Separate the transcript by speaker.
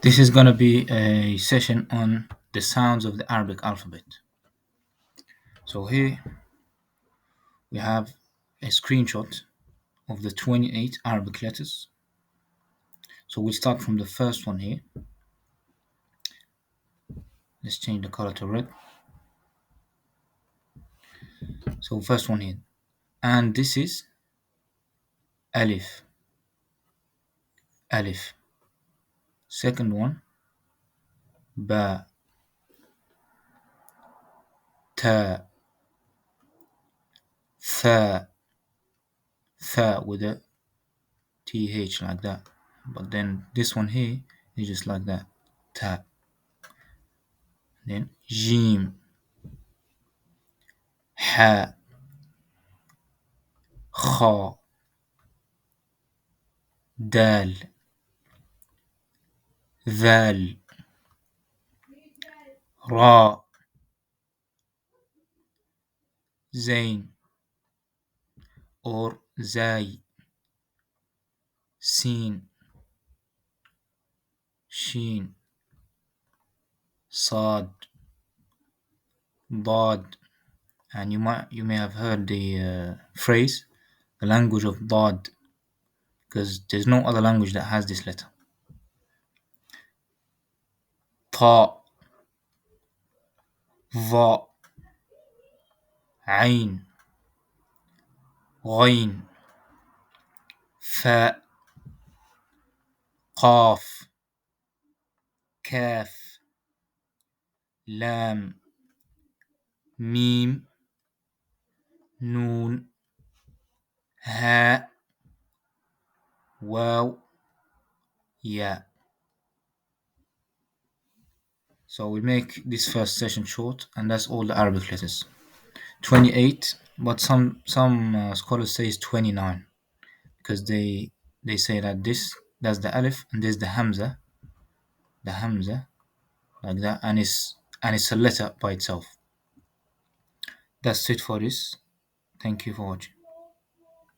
Speaker 1: This is going to be a session on the sounds of the Arabic alphabet. So here we have a screenshot of the 28 Arabic letters. So we'll start from the first one here. Let's change the color to red. So first one here. And this is Alif. Alif. Second one, Ba. Ta. Tha. Tha with a TH like that. But then this one here is just like that. Ta. Then Jim. Ha. Kha. Dal. ذال. Ra. Zain or Zai. Sin. Shin. Sad. Dad. And you may have heard the phrase, the language of Dad, because there's no other language that has this letter. Ta. Va. Ain. Ghain. Fa. Qaf. Kaf. Lam. Mim. Noon. Ha. Waw. Ya. So we'll make this first session short, and that's all the Arabic letters. 28, but some scholars say it's 29 because they say that that's the alif and there's the hamza like that, and it's a letter by itself. That's it for this. Thank you for watching.